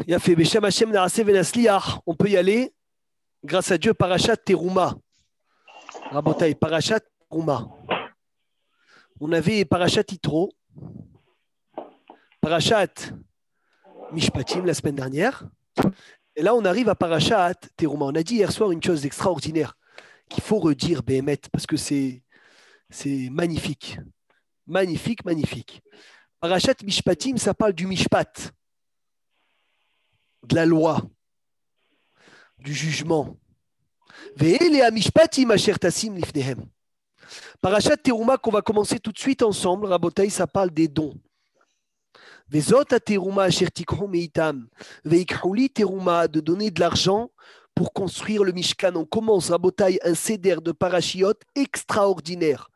Il a fait Beshem Hashem Naase Venasliach. On peut y aller grâce à Dieu. Parashat Teruma. Rabotai, Parashat Teruma. On avait Parashat Yitro, Parashat Mishpatim la semaine dernière. Et là, on arrive à Parashat Teruma. On a dit hier soir une chose extraordinaire qu'il faut redire, Béhémet, parce que c'est magnifique. Magnifique, magnifique. Parashat Mishpatim, ça parle du Mishpat, de la loi, du jugement. Ve'ele Mishpatim asher tasim lifnehem. Parashat Teruma qu'on va commencer tout de suite ensemble, Rabotai, ça parle des dons. Vezot Teruma asher tikhu meitam veikhu Teruma, de donner de l'argent pour construire le Mishkan. On commence, Rabotai, un seder de parashiot extraordinaire.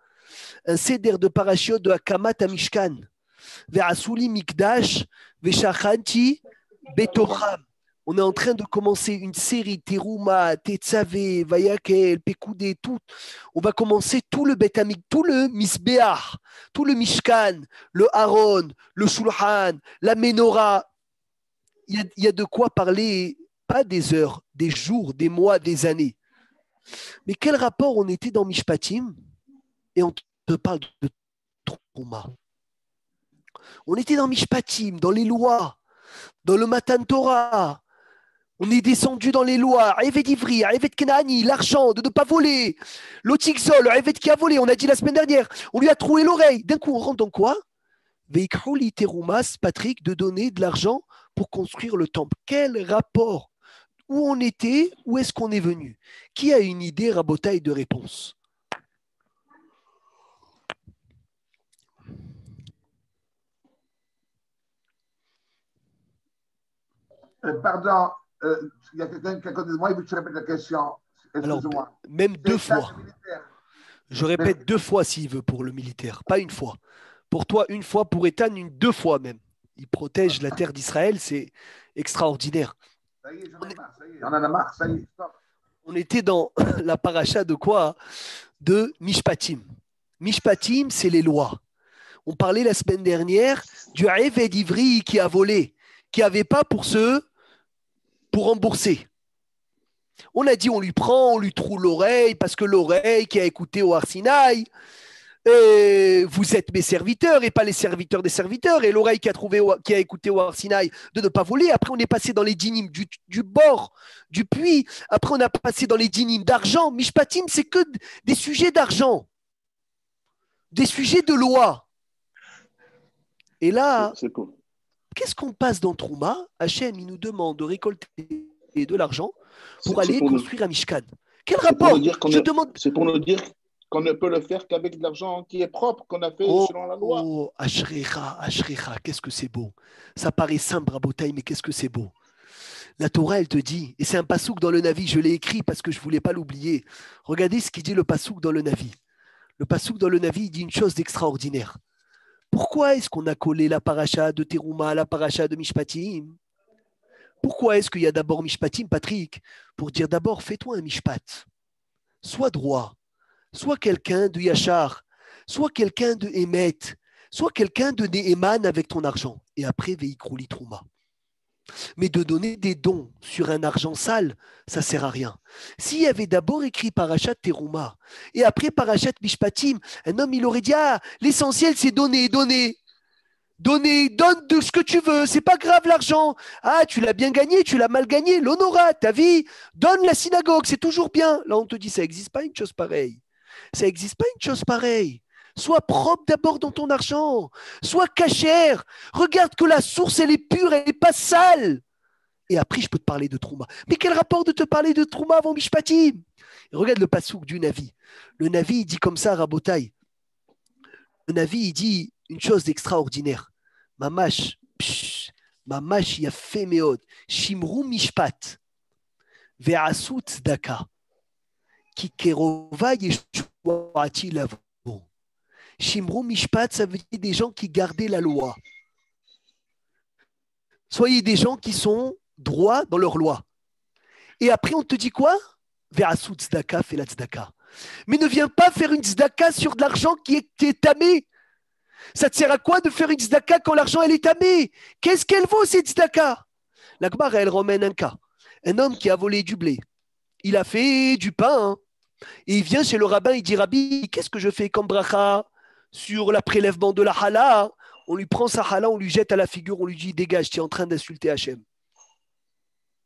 Un seder de parashiot de Hakamat Mishkan. Ve'asuli mikdash ve'shachanti betocham. On est en train de commencer une série, Teruma, Tetzavé, Vayakel, Pekoudé, tout. On va commencer tout le Bet Hamikdash, tout le Misbéach, tout le Mishkan, le Aaron, le Shulchan, la Menorah. Il y a de quoi parler, pas des heures, des jours, des mois, des années. Mais quel rapport on était dans Mishpatim et on te parle de Teruma. On était dans Mishpatim, dans les lois, dans le Matan Torah. On est descendu dans les lois, Eved Ivri, Eved Kenani, l'argent, de ne pas voler, l'Otikzol, Eved qui a volé, on a dit la semaine dernière, on lui a troué l'oreille. D'un coup, on rentre dans quoi? Veikhouli Terumas, Patrick, de donner de l'argent pour construire le temple. Quel rapport? Où on était? Où est-ce qu'on est venu? Qui a une idée, Rabotaille, de réponse? Pardon, il y a quelqu'un qui a côté de moi, il veut que je répète la question. Excusez-moi. Alors, même deux fois. Je répète deux fois s'il veut pour le militaire, pas une fois. Pour toi, une fois, pour Ethan, deux fois même. Il protège la terre d'Israël, c'est extraordinaire. Ça y est, j'en ai marre, ça y est, on en a marre, ça y est, stop. On était dans la paracha de quoi? De Mishpatim. Mishpatim, c'est les lois. On parlait la semaine dernière du Eved Ivri qui a volé, qui n'avait pas pour rembourser. On a dit on lui prend, on lui troue l'oreille, parce que l'oreille qui a écouté au Arsinaï, vous êtes mes serviteurs et pas les serviteurs des serviteurs, et l'oreille qui a écouté au Arsinaï de ne pas voler. Après, on est passé dans les dynimes du bord, du puits. Après, on a passé dans les dynimes d'argent. Mishpatim, c'est que des sujets d'argent, des sujets de loi. Et là, c'est cool. Qu'est-ce qu'on passe dans Trouma? Hachem, il nous demande de récolter de l'argent pour aller construire un Mishkan. Quel rapport? C'est pour nous dire qu'on ne peut le faire qu'avec de l'argent qui est propre, qu'on a fait selon la loi. Oh, Ashrecha, qu'est-ce que c'est beau. Ça paraît simple, Rabotaï, mais qu'est-ce que c'est beau. La Torah, elle te dit, et c'est un pasouk dans le Navi, je l'ai écrit parce que je ne voulais pas l'oublier. Regardez ce qu'il dit le pasouk dans le Navi. Le pasouk dans le Navi, il dit une chose d'extraordinaire. Pourquoi est-ce qu'on a collé la paracha de Teruma à la paracha de Mishpatim? Pourquoi est-ce qu'il y a d'abord Mishpatim, Patrick? Pour dire d'abord, fais-toi un Mishpat. Sois droit. Sois quelqu'un de Yachar. Sois quelqu'un de Emet. Sois quelqu'un de Neheman avec ton argent. Et après, Veikrouli Trouma. Mais de donner des dons sur un argent sale, ça ne sert à rien. S'il y avait d'abord écrit Parashat Teruma et après Parashat Mishpatim, un homme, il aurait dit, ah, l'essentiel, c'est donner. Donne de ce que tu veux, c'est pas grave l'argent. Ah, tu l'as bien gagné, tu l'as mal gagné, l'honorat, ta vie, donne la synagogue, c'est toujours bien. Là, on te dit, ça n'existe pas une chose pareille. Ça n'existe pas une chose pareille. Sois propre d'abord dans ton argent. Sois cachère. Regarde que la source, elle est pure, elle n'est pas sale. Et après, je peux te parler de Trouma. Mais quel rapport de te parler de Trouma avant Mishpatim? Regarde le pasouk du Navi. Le Navi, il dit comme ça, Rabotai. Le Navi, il dit une chose d'extraordinaire. Mamash, Mamash, il a fait meod. Shimru Mishpat. Ve'asu tzedaka. Ki kerova yeshuati lavo. Shimru Mishpat, ça veut dire des gens qui gardaient la loi. Soyez des gens qui sont droits dans leur loi. Et après, on te dit quoi? Ve'asu tzedaka, fais la tzedaka. Mais ne viens pas faire une tzedaka sur de l'argent qui est tamé. Ça te sert à quoi de faire une tzedaka quand l'argent elle est tamé? Qu'est-ce qu'elle vaut cette tzedaka? La Gemara, elle ramène un cas. Un homme qui a volé du blé. Il a fait du pain. Hein. Et il vient chez le rabbin, il dit, Rabbi, qu'est-ce que je fais comme bracha sur le prélèvement de la hala? On lui prend sa hala, on lui jette à la figure, on lui dit, dégage, tu es en train d'insulter Hachem.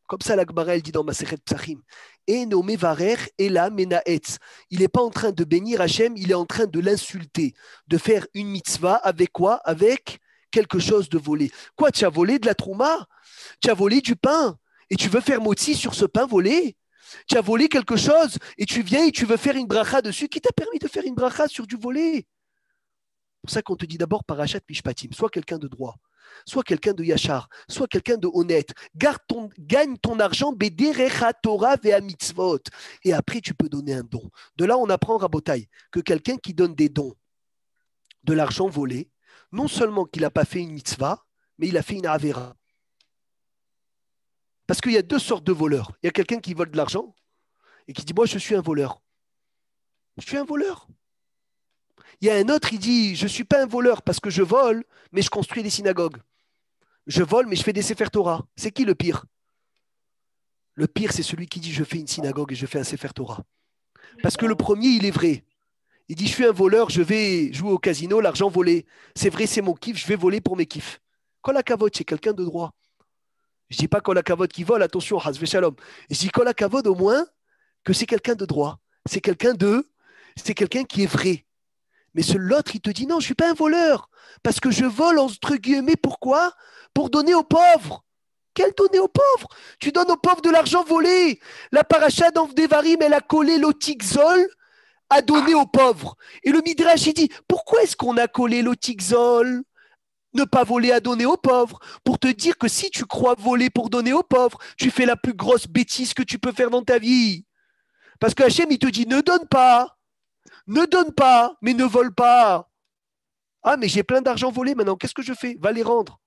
Comme ça, la Gemara, elle dit dans Masechet Psachim, Eno mevarer ela menaetz. Il n'est pas en train de bénir Hachem, il est en train de l'insulter, de faire une mitzvah avec quoi? Avec quelque chose de volé. Quoi, tu as volé de la trouma? Tu as volé du pain et tu veux faire motzi sur ce pain volé? Tu as volé quelque chose et tu viens et tu veux faire une bracha dessus. Qui t'a permis de faire une bracha sur du volé? C'est pour ça qu'on te dit d'abord parachat mishpatim. Sois quelqu'un de droit, sois quelqu'un de yachar, sois quelqu'un de honnête. Gagne ton argent bederecha Torah ve'a mitzvot. Et après, tu peux donner un don. De là, on apprend, Rabotai, que quelqu'un qui donne des dons, de l'argent volé, non seulement qu'il n'a pas fait une mitzvah, mais il a fait une avera. Parce qu'il y a deux sortes de voleurs. Il y a quelqu'un qui vole de l'argent et qui dit « Moi, je suis un voleur. Je suis un voleur. » Il y a un autre, il dit « Je ne suis pas un voleur parce que je vole, mais je construis des synagogues. Je vole, mais je fais des Sefer Torah. » C'est qui le pire? Le pire, c'est celui qui dit « Je fais une synagogue et je fais un Sefer Torah. » Parce que le premier, il est vrai. Il dit « Je suis un voleur, je vais jouer au casino, l'argent volé. C'est vrai, c'est mon kiff, je vais voler pour mes kiffs. » Kol hakavod, c'est quelqu'un de droit. Je ne dis pas Kol hakavod qui vole, attention, Haz v'Shalom. Je dis Kol hakavod au moins que c'est quelqu'un de droit. C'est quelqu'un qui est vrai. Mais l'autre, il te dit non, je ne suis pas un voleur. Parce que je vole entre guillemets, pourquoi? Pour donner aux pauvres. Quel donner aux pauvres? Tu donnes aux pauvres de l'argent volé. La paracha dans Devarim, elle a collé l'otikzol à donner aux pauvres. Et le Midrash, il dit, pourquoi est-ce qu'on a collé l'otikzol? Ne pas voler à donner aux pauvres, pour te dire que si tu crois voler pour donner aux pauvres, tu fais la plus grosse bêtise que tu peux faire dans ta vie. Parce que Hachem, il te dit, ne donne pas, mais ne vole pas. Ah, mais j'ai plein d'argent volé maintenant, qu'est-ce que je fais? Va les rendre.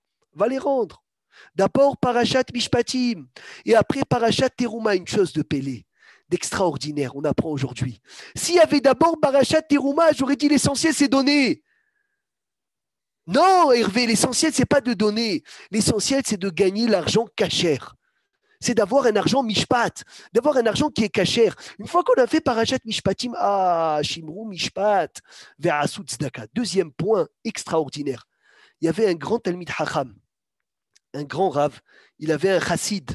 D'abord, parachat mishpatim, et après, parachat terouma, une chose de pélé, d'extraordinaire, on apprend aujourd'hui. S'il y avait d'abord parachat terouma, j'aurais dit l'essentiel, c'est donner. Non, Hervé, l'essentiel, c'est pas de donner. L'essentiel, c'est de gagner l'argent cachère. C'est d'avoir un argent mishpat, d'avoir un argent qui est cachère. Une fois qu'on a fait parachat mishpatim, shimru mishpat, ve'asu tzedaka. Deuxième point extraordinaire. Il y avait un grand Talmid Chacham, un grand Rav. Il avait un chassid,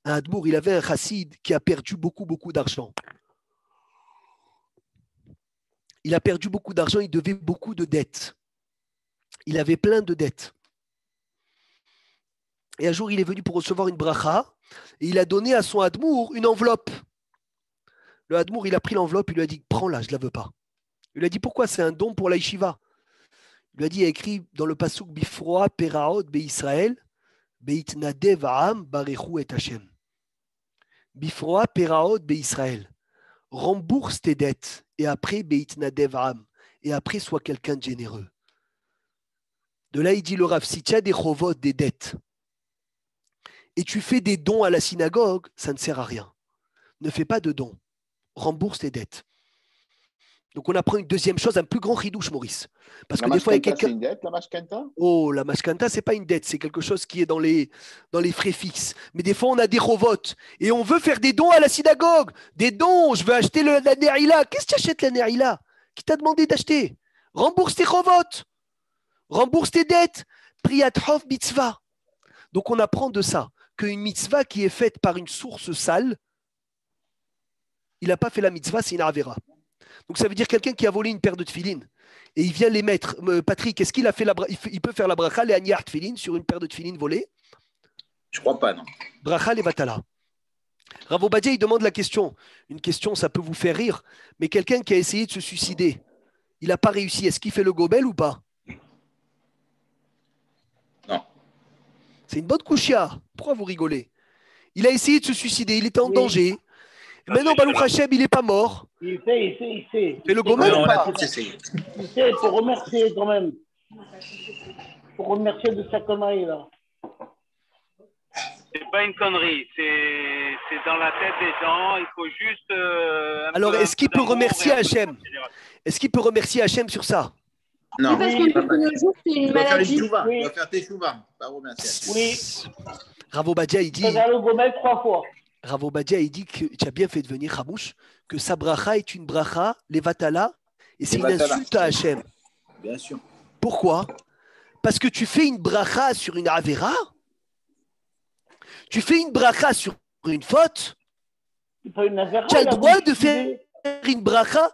un admour. Il avait un chassid qui a perdu beaucoup d'argent. Il a perdu beaucoup d'argent, il devait beaucoup de dettes. Il avait plein de dettes. Et un jour, il est venu pour recevoir une bracha et il a donné à son admour une enveloppe. Le admour, il a pris l'enveloppe, il lui a dit « Prends-la, je ne la veux pas ». Il lui a dit « Pourquoi? C'est un don pour la yeshiva ». Il lui a dit, il y a écrit dans le pasuk « Bifroa peraot be'Israël, be'itnadev ha'am barechu et Hashem ». Bifroa peraot be'Israël. Rembourse tes dettes et après be'itnadev ha'am. Et après, sois quelqu'un de généreux. De là, il dit le Rav, si tu as des chovot, des dettes, et tu fais des dons à la synagogue, ça ne sert à rien. Ne fais pas de dons. Rembourse tes dettes. Donc, on apprend une deuxième chose, un plus grand ridouche, Maurice. Parce que des fois, il y a quelqu'un. C'est une dette, la mashkanta? Oh, la mashkanta, ce n'est pas une dette, c'est quelque chose qui est dans les frais fixes. Mais des fois, on a des chovotes et on veut faire des dons à la synagogue. Des dons, je veux acheter la nerila. Qu'est-ce que tu achètes la nerila? Qui t'a demandé d'acheter? Rembourse tes chovotes. Rembourse tes dettes. Priyat Hov mitzvah. Donc, on apprend de ça qu'une mitzvah qui est faite par une source sale, il n'a pas fait la mitzvah, c'est une avera. Donc, ça veut dire quelqu'un qui a volé une paire de tefilines et il vient les mettre. Patrick, est-ce qu'il a fait il peut faire la bracha, les aniar tefilines, sur une paire de tefilines volées? Je crois pas, non. Bracha les batala. Rav Obadia, il demande la question. Une question, ça peut vous faire rire, mais quelqu'un qui a essayé de se suicider, il n'a pas réussi. Est-ce qu'il fait le gobel ou pas? Non. C'est une bonne kouchia. Pourquoi vous rigolez? Il a essayé de se suicider, il était en danger. Maintenant, Baruch Hashem, il n'est pas mort. Il fait. Et le gomel ou pas? Il fait, il faut remercier quand même. Il faut remercier de sa connerie, là. C'est pas une connerie, c'est dans la tête des gens, il faut juste... Alors, est-ce qu'il peut remercier Hachem? Est-ce qu'il peut remercier Hachem sur ça? Non. Parce que de nos jours, c'est une maladie. Il doit faire teshuva, pas remercier. Oui. Rav Obadia, il dit, Dans le gomel 3 fois. Rav Obadia, il dit que tu as bien fait de venir, Hamouche, que sa bracha est une bracha, les vatala, et c'est une Levatala. insulte à Hachem. Bien sûr. Pourquoi? Parce que tu fais une bracha sur une avera, tu fais une bracha sur une faute, C'est pas une affaire. tu as le droit de faire une bracha.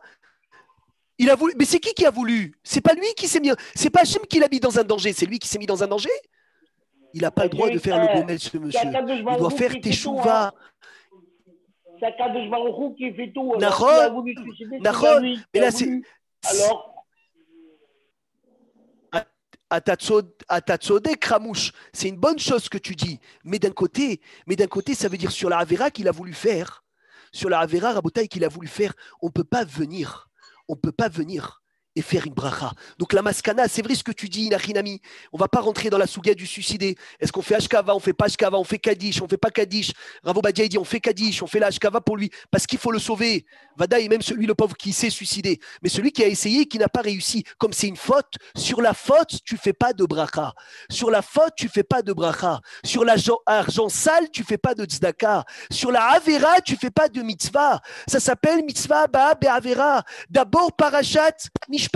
Il a voulu, mais c'est qui a voulu? C'est pas lui qui s'est mis, c'est pas Hachem qui l'a mis dans un danger, c'est lui qui s'est mis dans un danger. Il n'a pas le droit de faire le gomel, ce monsieur. Il doit faire teshuva. C'est Akadosh Baruch Hu qui fait tout. Nahon, Alors, il a voulu suicider, c'est Nahon, pas lui qui mais a là, voulu. c'est- Alors, Atatsodek, Ramouche, c'est une bonne chose ce que tu dis, mais d'un côté, ça veut dire sur la Avera qu'il a voulu faire, sur la Avera Rabotai qu'il a voulu faire, on peut pas venir et faire une bracha. Donc la maskana, c'est vrai ce que tu dis, Inachinami, on va pas rentrer dans la souga du suicidé. Est-ce qu'on fait Ashkava, on fait pas Ashkava, on fait Kaddish, on fait pas Kaddish. Rav Obadia il dit on fait Kaddish, on fait la Ashkava pour lui, parce qu'il faut le sauver. Vada est même celui, le pauvre, qui s'est suicidé. Mais celui qui a essayé et qui n'a pas réussi, comme c'est une faute, sur la faute, tu fais pas de bracha. Sur la faute, tu fais pas de bracha. Sur l'argent sale, tu fais pas de tzedaka. Sur la Avera, tu fais pas de mitzvah. Ça s'appelle mitzvah ba'a be'avera. D'abord parashat mishpatim.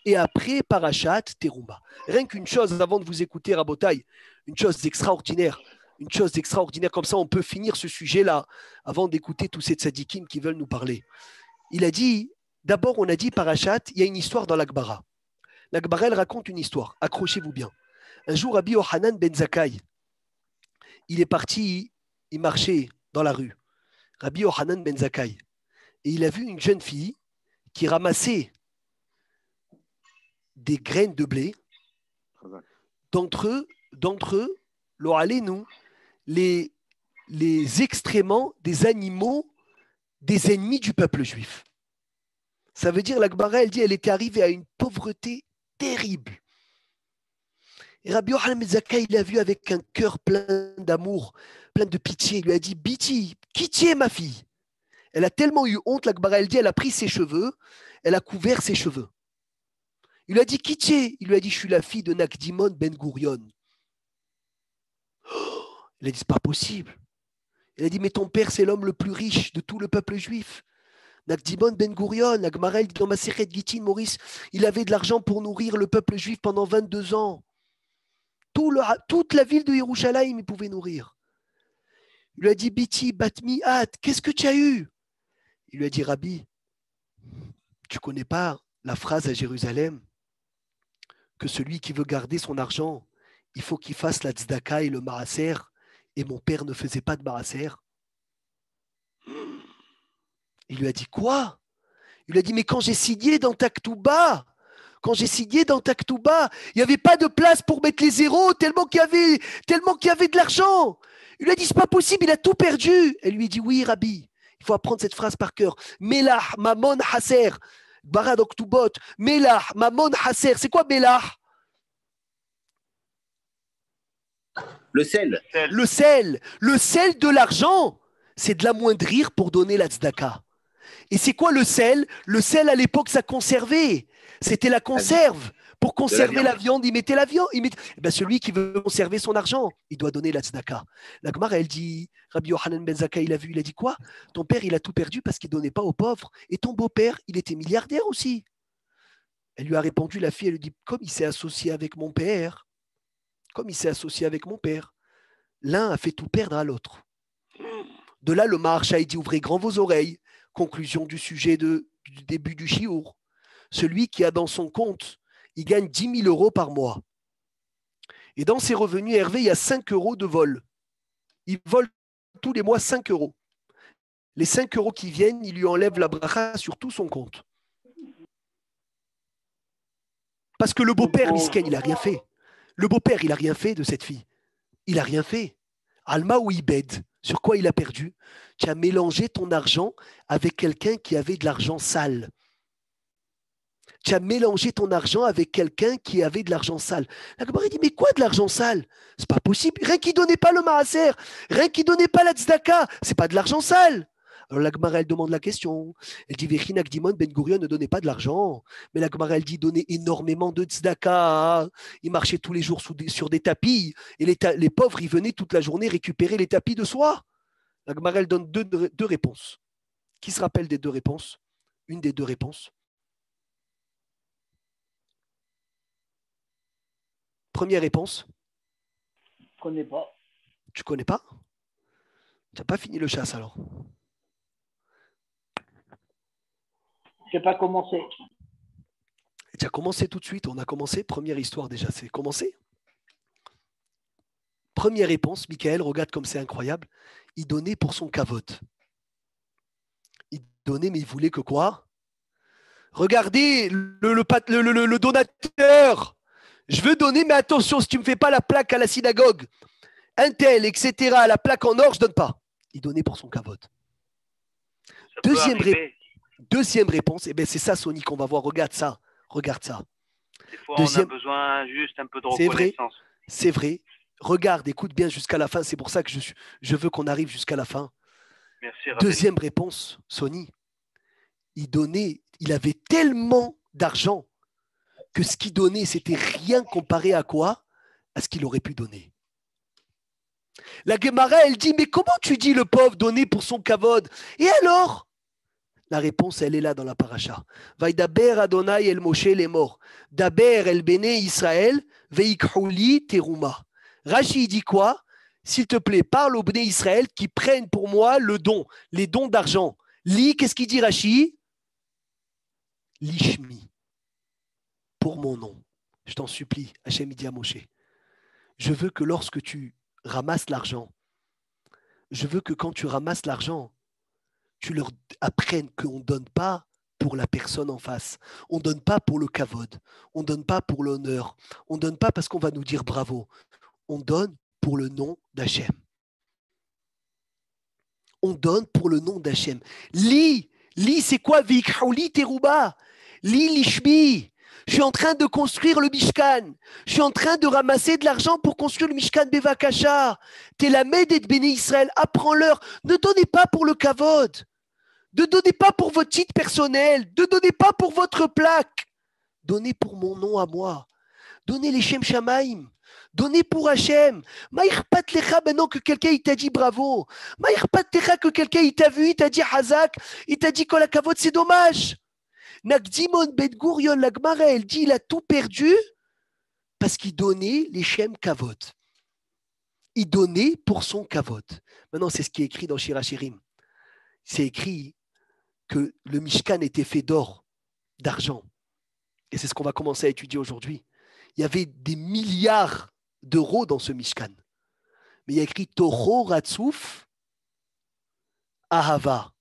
Et après parashat teruma. Rien qu'une chose, avant de vous écouter, Rabotai, une chose extraordinaire. Une chose extraordinaire, comme ça on peut finir ce sujet-là avant d'écouter tous ces tzadikim qui veulent nous parler. Il a dit, d'abord on a dit parashat, il y a une histoire dans l'Akbara. L'Akbara, elle raconte une histoire, accrochez-vous bien. Un jour, Rabbi Yohanan ben Zakkai, il est parti, il marchait dans la rue. Rabbi Yohanan ben Zakkai. Et il a vu une jeune fille qui ramassait des graines de blé. D'entre eux, l'oralénou, les excréments des animaux des ennemis du peuple juif. Ça veut dire, l'Akbara, elle dit, elle était arrivée à une pauvreté terrible. Et Rabbi Yohanan ben Zakkai, il l'a vu avec un cœur plein d'amour, plein de pitié. Il lui a dit, Biti, qui tu es, ma fille? Elle a tellement eu honte, l'Akbara, elle dit, elle a pris ses cheveux, elle a couvert ses cheveux. Il lui a dit, qui tu es? Il lui a dit, je suis la fille de Nakdimon ben Gurion. Il a dit, c'est pas possible. Il a dit, mais ton père, c'est l'homme le plus riche de tout le peuple juif. Nakdimon ben Gurion, l'Agmara, dit dans ma Masechet Gittin, Maurice, il avait de l'argent pour nourrir le peuple juif pendant 22 ans. Toute la ville de Yerushalayim, il pouvait nourrir. Il lui a dit, Biti, Batmi, At, qu'est-ce que tu as eu? Il lui a dit, Rabbi, tu connais pas la phrase à Jérusalem que celui qui veut garder son argent, il faut qu'il fasse la tzedaka et le maaser, et mon père ne faisait pas de maaser. Il lui a dit quoi? Il lui a dit, mais quand j'ai signé dans ta ketouba, il n'y avait pas de place pour mettre les zéros tellement qu'il y avait de l'argent. Il lui a dit, c'est pas possible, il a tout perdu. Elle lui a dit, oui, Rabbi, il faut apprendre cette phrase par cœur. Melah, mamon, haser. Barad Oktubot, Melah, Mamon, Haser. C'est quoi Melah? Le sel. Le sel. Le sel de l'argent, c'est de l'amoindrir pour donner la tzedaka. Et c'est quoi le sel? Le sel, à l'époque, ça conservait. C'était la conserve. Pour conserver la viande, il mettait la viande. Celui qui veut conserver son argent, il doit donner la tzedaka. La Gemara, elle dit, Rabbi Yohanan ben Zakkai, il a vu, il a dit quoi? Ton père, il a tout perdu parce qu'il ne donnait pas aux pauvres. Et ton beau-père, il était milliardaire aussi. Elle lui a répondu, la fille, elle lui dit, comme il s'est associé avec mon père, l'un a fait tout perdre à l'autre. De là, le Maharsha, il dit, ouvrez grand vos oreilles. Conclusion du sujet du début du Chiour. Celui qui a dans son compte, il gagne 10 000 euros par mois. Et dans ses revenus, Hervé, il y a 5 euros de vol. Il vole tous les mois 5 euros. Les 5 euros qui viennent, il lui enlève la bracha sur tout son compte. Parce que le beau-père, Misken, il n'a rien fait. Le beau-père, il n'a rien fait de cette fille. Il n'a rien fait. Alma ou Ibed, sur quoi il a perdu? Tu as mélangé ton argent avec quelqu'un qui avait de l'argent sale. Tu as mélangé ton argent avec quelqu'un qui avait de l'argent sale. La Gemara dit, mais quoi de l'argent sale? C'est pas possible. Rien qui donnait pas le maaser, rien qui donnait pas la tzedaka, c'est pas de l'argent sale. Alors la Gemara, elle demande la question. Elle dit Vechinak Dimon Ben Gurion ne donnait pas de l'argent. Mais la Gemara, elle dit donnait énormément de tzedaka. Il marchait tous les jours sur des tapis. Et les pauvres, ils venaient toute la journée récupérer les tapis de soie. La Gemara, elle donne deux réponses. Qui se rappelle des deux réponses? Une des deux réponses. Première réponse. Je ne connais pas. Tu connais pas? Tu n'as pas fini le chasse alors? Je n'ai pas commencé. Tu as commencé tout de suite. On a commencé. Première histoire déjà, c'est commencé. Première réponse, Michael, regarde comme c'est incroyable. Il donnait pour son cavote. Il donnait, mais il voulait que quoi? Regardez le donateur. Je veux donner, mais attention, si tu ne me fais pas la plaque à la synagogue, un tel, etc., la plaque en or, je ne donne pas. Il donnait pour son cavote. Deuxième réponse, eh c'est ça, Sony, qu'on va voir. Regarde ça. Des fois, on a besoin juste un peu de reconnaissance. C'est vrai. Regarde, écoute bien jusqu'à la fin. C'est pour ça que je veux qu'on arrive jusqu'à la fin. Merci, Rabbi. Deuxième réponse, Sony. Il avait tellement d'argent que ce qu'il donnait, c'était rien comparé à quoi? À ce qu'il aurait pu donner. La Gemara, elle dit, mais comment tu dis le pauvre donner pour son kavod? Et alors? La réponse, elle est là dans la paracha. Vaidaber Adonai el Moshe les morts. Daber el Bene Israël, veikhouli teruma. Rashi dit quoi? S'il te plaît, parle aux Bnei Israël qui prennent pour moi le don, les dons d'argent. Li, qu'est-ce qu'il dit Rashi? Lishmi. Pour mon nom. Je t'en supplie, Hachem dit à Moshe. Je veux que lorsque tu ramasses l'argent, je veux que quand tu ramasses l'argent, tu leur apprennes qu'on ne donne pas pour la personne en face. On ne donne pas pour le kavod. On ne donne pas pour l'honneur. On ne donne pas parce qu'on va nous dire bravo. On donne pour le nom d'Hachem. On donne pour le nom d'Hachem. Li, c'est quoi? Vikhauli teruba. Li lishmi. Je suis en train de construire le Mishkan. Je suis en train de ramasser de l'argent pour construire le Mishkan Bevakasha. T'es la Médée de Béné Israël. Apprends-leur. Ne donnez pas pour le kavod. Ne donnez pas pour votre titre personnel. Ne donnez pas pour votre plaque. Donnez pour mon nom à moi. Donnez les Shem Shamaim. Donnez pour Hachem. Maïrpat lecha maintenant que quelqu'un il t'a dit bravo. Maïrpat lecha que quelqu'un il t'a vu, il t'a dit Hazak, il t'a dit Kol HaKavod, c'est dommage. Nagdimon Ben Gurion, la Gemara, elle dit il a tout perdu parce qu'il donnait les Shem Kavod. Il donnait pour son Kavod. Maintenant, c'est ce qui est écrit dans Shir HaShirim. C'est écrit que le Mishkan était fait d'or, d'argent. Et c'est ce qu'on va commencer à étudier aujourd'hui. Il y avait des milliards d'euros dans ce Mishkan. Mais il y a écrit Toho Ratsouf Ahava.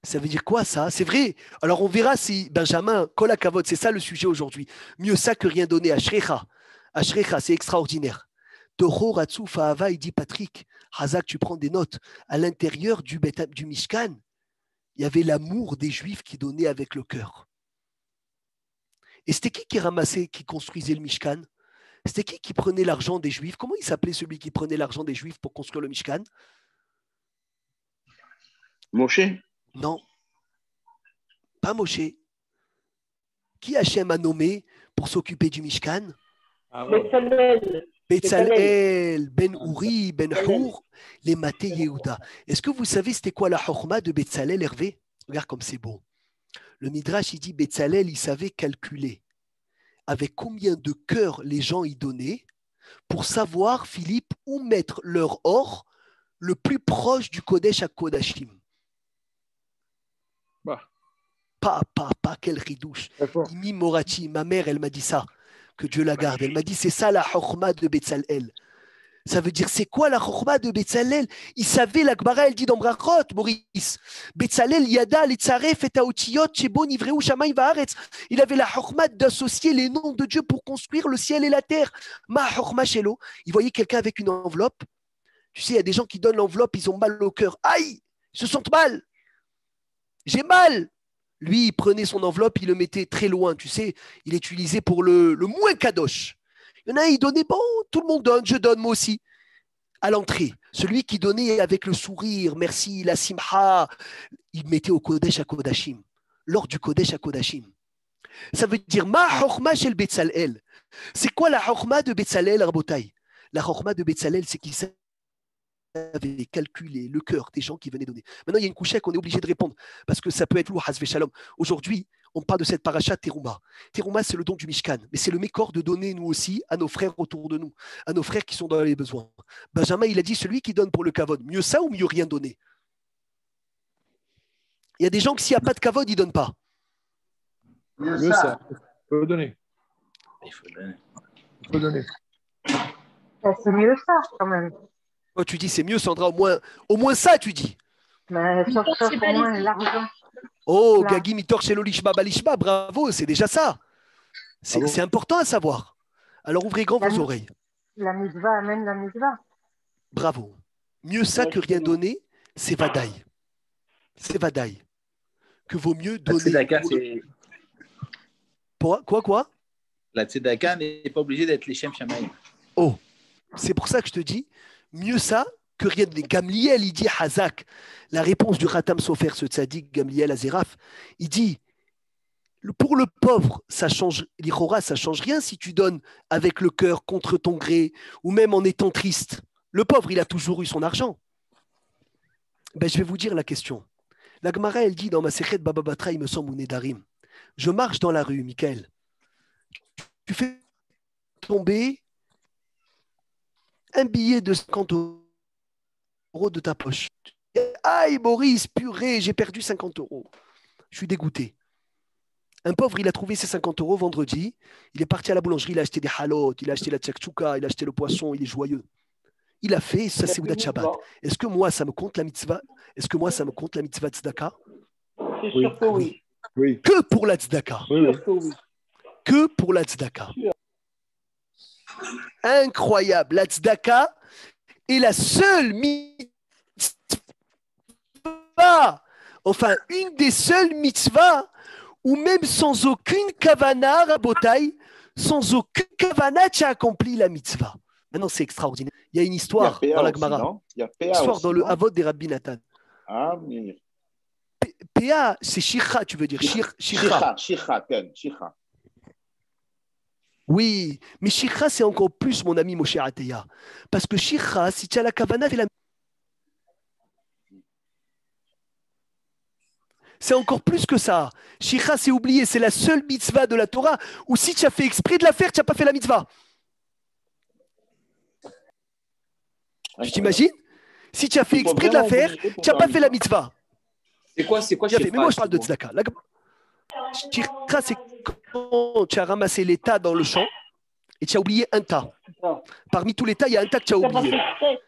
Ça veut dire quoi ça? C'est vrai. Alors on verra si Benjamin, Kol HaKavod, c'est ça le sujet aujourd'hui. Mieux ça que rien donner. Ashrecha, c'est extraordinaire. Toho Ratsouf Ahava, il dit Patrick, Hazak, tu prends des notes. À l'intérieur du Mishkan, il y avait l'amour des Juifs qui donnait avec le cœur. Et c'était qui ramassait, qui construisait le Mishkan? C'était qui prenait l'argent des Juifs? Comment il s'appelait celui qui prenait l'argent des Juifs pour construire le Mishkan? Moshe? Non, pas Moshe. Qui Hachem a nommé pour s'occuper du Mishkan? Betzalel, Ben Uri, Ben Hur, les Maté Yehuda. Est-ce que vous savez c'était quoi la chorma de Betzalel, Hervé? Regarde comme c'est beau. Le Midrash, il dit Betzalel, il savait calculer avec combien de cœurs les gens y donnaient pour savoir, Philippe, où mettre leur or le plus proche du Kodesh à Kodashim. Bah. Pas, quel ridouche. Imi Morati, ma mère, elle m'a dit ça, que Dieu la garde. Elle m'a dit, c'est ça la chorma de Betzalel. Ça veut dire, c'est quoi la chorma de Betzalel? Il savait, la Gemara, elle dit dans Brachot, Maurice. Betzalel yada litzaref et haotiyot shebo nivreu shamayim va'aretz. Il avait la chorma d'associer les noms de Dieu pour construire le ciel et la terre. Ma chorma shelo. Il voyait quelqu'un avec une enveloppe. Tu sais, il y a des gens qui donnent l'enveloppe, ils ont mal au cœur. Aïe, ils se sentent mal. J'ai mal. Lui, il prenait son enveloppe, il le mettait très loin, tu sais. Il l'utilisait pour le moins kadosh. Il y en a, il donnait, bon, tout le monde donne, je donne moi aussi. à l'entrée, celui qui donnait avec le sourire, merci, la simha, il mettait au Kodesh à Kodashim, lors du Kodesh à Kodashim. Ça veut dire ma chokma shel Betzalel. C'est quoi la chokma de Betzalel, Rabotai? La chokma de Betzalel, c'est qu'il savait calculer le cœur des gens qui venaient donner. Maintenant, il y a une couchée qu'on est obligé de répondre parce que ça peut être lourd, Hasve Shalom. Aujourd'hui, on parle de cette paracha Teruma. Teruma, c'est le don du Mishkan, mais c'est le mécor de donner nous aussi à nos frères autour de nous, à nos frères qui sont dans les besoins. Benjamin, il a dit celui qui donne pour le kavod, mieux ça ou mieux rien donner? Il y a des gens que s'il n'y a pas de kavod, ils ne donnent pas. Mieux ça. Il faut donner. Il faut donner. Il faut donner. C'est mieux ça, quand même. Oh, tu dis c'est mieux, Sandra, au moins ça, tu dis. Mais sauf au moins l'argent. Oh, Là. Gagi Mitor Shelo Lishma Balishma, bravo, c'est déjà ça. C'est important à savoir. Alors ouvrez grand vos oreilles. La mitzvah amène la mitzvah. Bravo. Mieux ça que rien donner, c'est Vadaï. C'est Vadaï. Que vaut mieux La donner. tzedaka, c'est... Quoi? La tzedaka n'est pas obligée d'être les Shem Shamaïm. Oh, c'est pour ça que je te dis, mieux ça que rien donner. Gamliel, il dit Hazak. La réponse du Khatam Sofer, ce tzaddik, Gamliel Azeraf, il dit pour le pauvre, ça change, l'Ichora, ça change rien si tu donnes avec le cœur contre ton gré ou même en étant triste. Le pauvre, il a toujours eu son argent. Ben, je vais vous dire la question. La Gemara, elle dit dans ma Sechet Baba Batra, il me semble, ou Nedarim. Je marche dans la rue, Michael. Tu fais tomber un billet de 50 euros de ta poche. Aïe, Maurice, purée, j'ai perdu 50 euros. Je suis dégoûté. Un pauvre, il a trouvé ses 50 euros vendredi. Il est parti à la boulangerie, il a acheté des halot, il a acheté la tchakchouka, il a acheté le poisson, il est joyeux. Il a fait ça, c'est Oudat Shabbat. Est-ce que moi, ça me compte la mitzvah? Est-ce que moi, ça me compte la mitzvah tzedaka? C'est sûr que oui. Oui. Que pour la tzedaka. Oui, oui. Sûr que oui. Que pour la tzedaka. Incroyable. La tzedaka est la seule mitzvah, enfin, une des seules mitzvahs où même sans aucune kavana, Rabotai, sans aucune kavana, tu as accompli la mitzvah. Maintenant, c'est extraordinaire. Il y a une histoire dans la Gemara. Il y a PA Une histoire aussi, dans le non? Havot des Rabbi Nathan. Ah, mais... PA, c'est Shircha, tu veux dire. Shircha. Shircha. Oui, mais Shircha, c'est encore plus, mon ami Moshe Ateya. Parce que Shircha, si tu as la kavana, c'est encore plus que ça. Shircha, c'est oublié, c'est la seule mitzvah de la Torah où si tu as fait exprès de la faire, tu n'as pas fait la mitzvah. Tu t'imagines? Si tu as fait exprès de la faire, tu n'as pas fait la mitzvah. C'est quoi Mais moi, je parle de tzedaka. Shircha, c'est quand tu as ramassé les tas dans le champ et tu as oublié un tas. Parmi tous les tas, il y a un tas que tu as Si t'as pas oublié. fait exprès,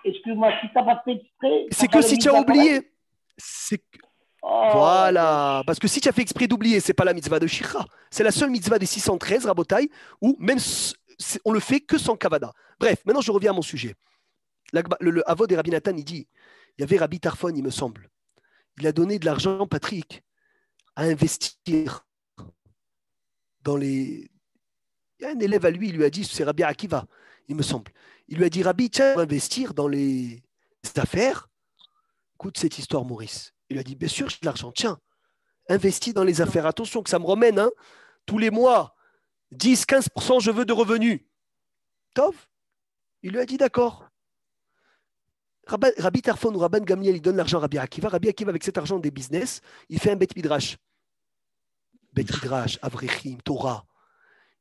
excuse-moi, si t'as pas fait exprès, C'est t'as que pas si la tu as mitzvah oublié, c'est Oh, voilà. Parce que si tu as fait exprès d'oublier, c'est pas la mitzvah de Shircha. C'est la seule mitzvah des 613, Rabotai, où même on le fait que sans kavada. Bref, maintenant je reviens à mon sujet. Le Havot des Rabbi Nathan, il dit, il y avait Rabbi Tarfon, il me semble. Il a donné de l'argent, Patrick, à investir dans les... Il y a un élève à lui, il lui a dit, c'est Rabbi Akiva, il me semble. Il lui a dit, Rabbi, tiens, investir dans les affaires. Écoute cette histoire, Maurice. Il lui a dit, bien sûr, j'ai de l'argent, tiens, investis dans les affaires. Attention que ça me remène, hein, tous les mois, 10-15%, je veux de revenus. Tov, il lui a dit, d'accord. Rabbi Tarfon ou Rabban Gamliel, il donne l'argent à Rabbi Akiva. Rabbi Akiva, avec cet argent des business, il fait un Bet Midrash. Bet Midrash, Avrechim, Torah.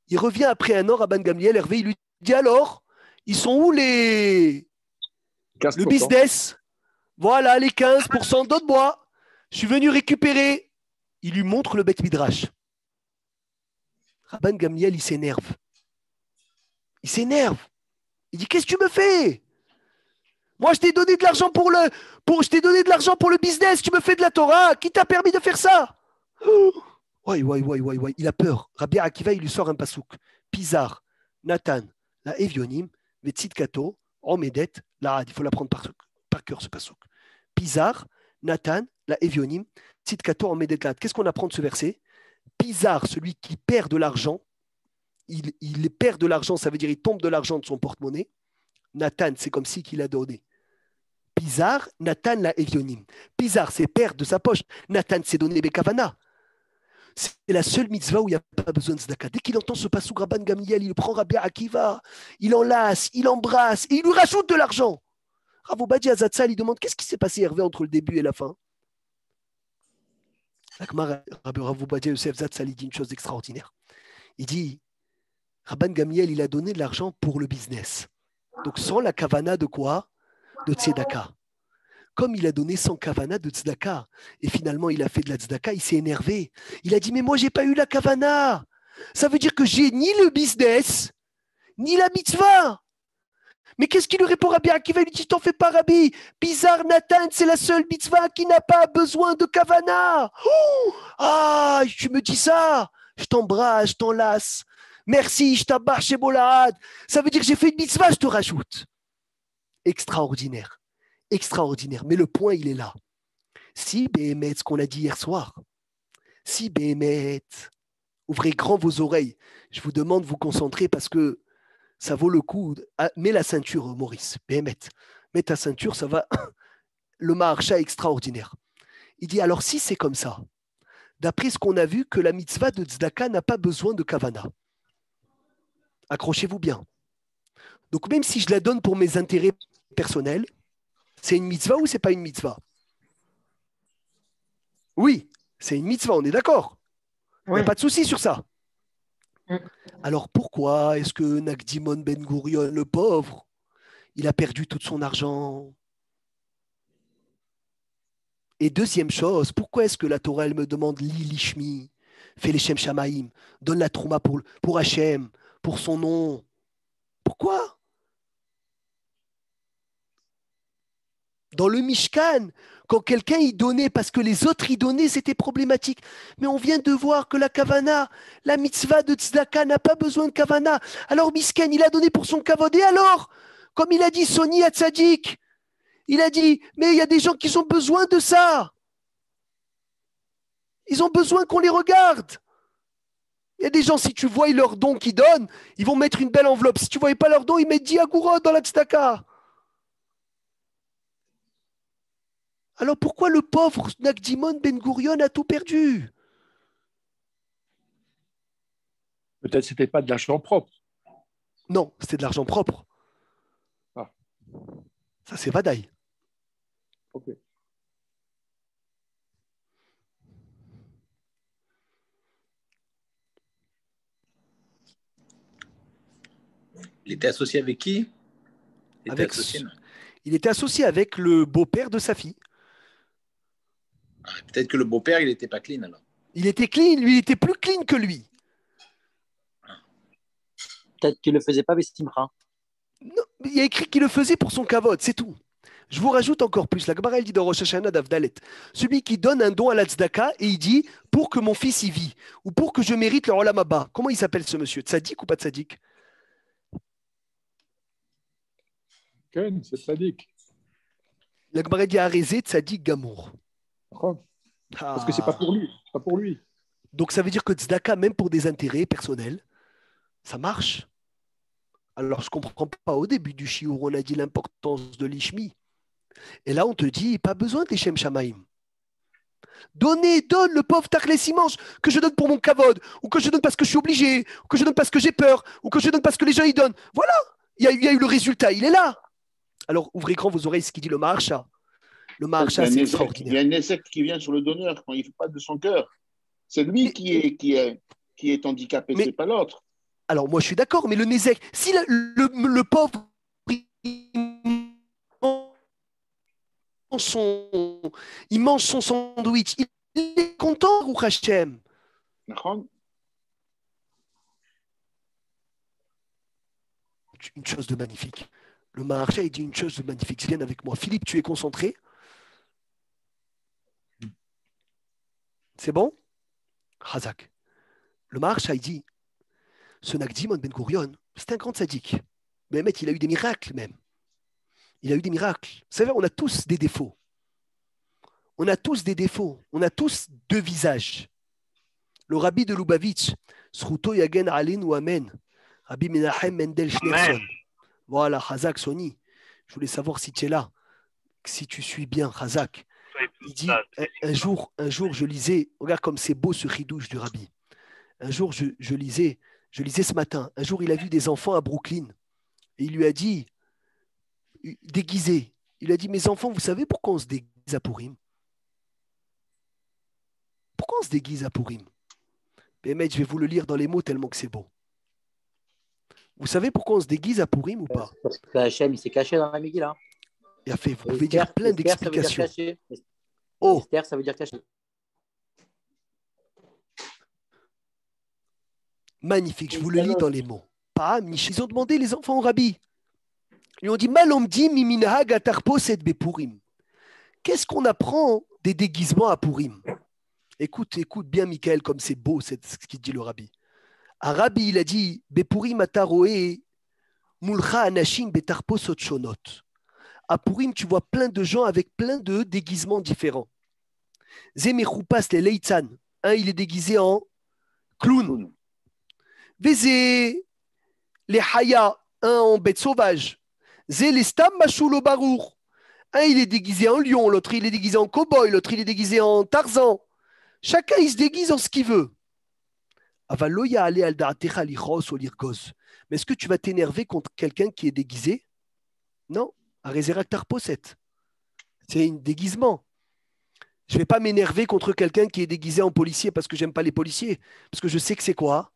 Il revient après un an, Rabban Gamliel, Hervé, il lui dit alors, ils sont où le 15%. business? Voilà, les 15%, donne-moi. Je suis venu récupérer. Il lui montre le Bet Midrash. Rabban Gamliel, il s'énerve. Il dit, qu'est-ce que tu me fais? Moi, je t'ai donné de l'argent je t'ai donné de l'argent pour le business. Tu me fais de la Torah. Qui t'a permis de faire ça? Ouais. Il a peur. Rabbi Akiva, il lui sort un pasouk. Pizar, Nathan, la Evionim, Vetsit Kato, Omedet, la il faut l'apprendre par cœur ce pasouk. Pizar, Nathan, la Evionim, Vetsit Kato, Omedet, la. Qu'est-ce qu'on apprend de ce verset? Pizar, celui qui perd de l'argent, il perd de l'argent, ça veut dire il tombe de l'argent de son porte-monnaie. Nathan, c'est comme si qu'il a donné. Pizar, Nathan la Evionim. Pizar, c'est père de sa poche. Nathan, c'est donné Bekavana. C'est la seule mitzvah où il n'y a pas besoin de tzedaka. Dès qu'il entend ce passouk Rabban Gamliel, il prend Rabbi Akiva, il enlace, il embrasse et il lui rajoute de l'argent. Rav Ovadia Zatzal, il demande qu'est-ce qui s'est passé, Hervé, entre le début et la fin. Rav Ovadia Yosef Zatzal, il dit une chose extraordinaire. Il dit Rabban Gamliel, il a donné de l'argent pour le business. Donc sans la kavana de quoi? De tzedaka. Comme il a donné sans kavana de tzedaka, et finalement il a fait de la tzedaka, il s'est énervé. Il a dit, mais moi j'ai pas eu la kavana. Ça veut dire que j'ai ni le business, ni la mitzvah. Mais qu'est-ce qu'il lui répond Rabbi Akiva? Il lui dit, t'en fais pas Rabbi. Bizarre Nathan, c'est la seule mitzvah qui n'a pas besoin de kavana. Oh ah, tu me dis ça. Je t'embrasse, je t'enlace. Merci, je t'abarre chez Bolahad. Ça veut dire que j'ai fait une mitzvah, je te rajoute. Extraordinaire. Extraordinaire. Mais le point, il est là. Si, Béhémet, ce qu'on a dit hier soir, si, Béhémet, ouvrez grand vos oreilles, je vous demande de vous concentrer parce que ça vaut le coup. Mets la ceinture, Maurice. Béhémet, mets ta ceinture, ça va. Le Maharsha extraordinaire. Il dit, alors si c'est comme ça, d'après ce qu'on a vu, que la mitzvah de tzedaka n'a pas besoin de kavana. Accrochez-vous bien. Donc même si je la donne pour mes intérêts personnels, c'est une mitzvah ou c'est pas une mitzvah? Oui, c'est une mitzvah, on est d'accord. Il n'y a pas de souci sur ça. Alors pourquoi est-ce que Nagdimon Ben Gurion, le pauvre, il a perdu tout son argent? Et deuxième chose, pourquoi est-ce que la Torah, elle me demande Li Lishmi, fais les Shem Shamaim, donne la Trouma pour Hachem, pour son nom? Pourquoi? Dans le Mishkan, quand quelqu'un y donnait parce que les autres y donnaient, c'était problématique. Mais on vient de voir que la kavana, la mitzvah de tzedaka n'a pas besoin de kavana. Alors Mishkan, il a donné pour son kavod. Et alors, comme il a dit Soni à Tzadik, il a dit, mais il y a des gens qui ont besoin de ça. Ils ont besoin qu'on les regarde. Il y a des gens, si tu vois leurs dons qu'ils donnent, ils vont mettre une belle enveloppe. Si tu ne voyais pas leurs dons, ils mettent 10 agourot dans la tzedaka. Alors pourquoi le pauvre Nagdimon Ben Gurion a tout perdu? Peut-être que ce n'était pas de l'argent propre. Non, c'était de l'argent propre. Ah. Ça, c'est Vadaï. Ok. Il était associé avec qui? Il était associé avec le beau-père de sa fille. Peut-être que le beau-père, il n'était pas clean alors. Il était clean, lui, il était plus clean que lui. Peut-être qu'il ne le faisait pas Bessimra. Non, il y a écrit qu'il le faisait pour son kavod, c'est tout. Je vous rajoute encore plus. La Gemara, elle dit dans Rosh Hashanah d'Avdalet, celui qui donne un don à la tzedaka et il dit pour que mon fils y vit ou pour que je mérite le Olam Haba. Comment il s'appelle ce monsieur? Tzadik ou pas tzadik? Ken, c'est Tzadik. La Gemara dit Arezé Tzadik Gamour. Parce que c'est pas pour lui. Pas pour lui. Donc ça veut dire que tzedaka, même pour des intérêts personnels, ça marche. Alors je ne comprends pas. Au début du shiur, on a dit l'importance de l'ishmi. Et là, on te dit, pas besoin des Shem Shamaim. Donne le pauvre Tachles, il mange, que je donne pour mon kavod, ou que je donne parce que je suis obligé, ou que je donne parce que j'ai peur, ou que je donne parce que les gens y donnent. Voilà, il y a eu le résultat, il est là. Alors ouvrez grand vos oreilles, ce qu'il dit le Maharsha. Le Maharsha, c'est extraordinaire. Il y a une échec qui vient sur le donneur quand il ne fait pas de son cœur. C'est lui qui est handicapé, ce n'est pas l'autre. Alors moi je suis d'accord, mais le Nézek, si le pauvre il mange son sandwich, il est content, Baruch Hashem. Une chose de magnifique. Le Maharsha, il dit une chose de magnifique. Viens avec moi. Philippe, tu es concentré? C'est bon? Hazak. Le Maharsha, il dit ce Nagdimon Ben Gurion, c'est un grand tzaddik. Mais il a eu des miracles même. Il a eu des miracles. Vous savez, on a tous des défauts. On a tous des défauts. On a tous deux visages. Le rabbi de Lubavitch, Sruto Yagen Alin ou Amen, Rabbi Menachem Mendel Schneerson, Voilà, Hazak Sony. Je voulais savoir si tu es là, si tu suis bien, Hazak. Il dit, un jour, je lisais, regarde comme c'est beau ce ridouche du rabbi. Un jour, je lisais ce matin, un jour, il a vu des enfants à Brooklyn et il lui a dit, déguisé, il a dit, mes enfants, vous savez pourquoi on se déguise à Purim? Pourquoi on se déguise à Purim? Mais je vais vous le lire dans les mots tellement que c'est beau. Vous savez pourquoi on se déguise à Purim ou pas? Parce que Hachem, il s'est caché dans la Megillah. Il a fait, vous pouvez dire plein d'explications. Oh. Esther, ça veut dire caché. Magnifique, je vous le lis dans les mots. Ils ont demandé les enfants au rabbi. Ils ont dit Malomdi miminhag atarpos et bepurim. Qu'est-ce qu'on apprend des déguisements à Purim? Écoute bien, Michael, comme c'est beau ce qu'il dit le rabbi. Un rabbi, il a dit Bepurim ataroe mulcha anashim betarpos otshonot. À Purim, tu vois plein de gens avec plein de déguisements différents. Zemechoupas les leitzan. Un, il est déguisé en clown. Vézé les haya. Un en bête sauvage. Zé les stam mashulo barour. Un, il est déguisé en lion. L'autre, il est déguisé en cow-boy. L'autre, il est déguisé en Tarzan. Chacun, il se déguise en ce qu'il veut. Avaloya ale al da'atecha lichos ou lirgoz. Mais est-ce que tu vas t'énerver contre quelqu'un qui est déguisé? Non. Arezerak tarposet. C'est un déguisement. Je ne vais pas m'énerver contre quelqu'un qui est déguisé en policier parce que j'aime pas les policiers. Parce que je sais que c'est quoi?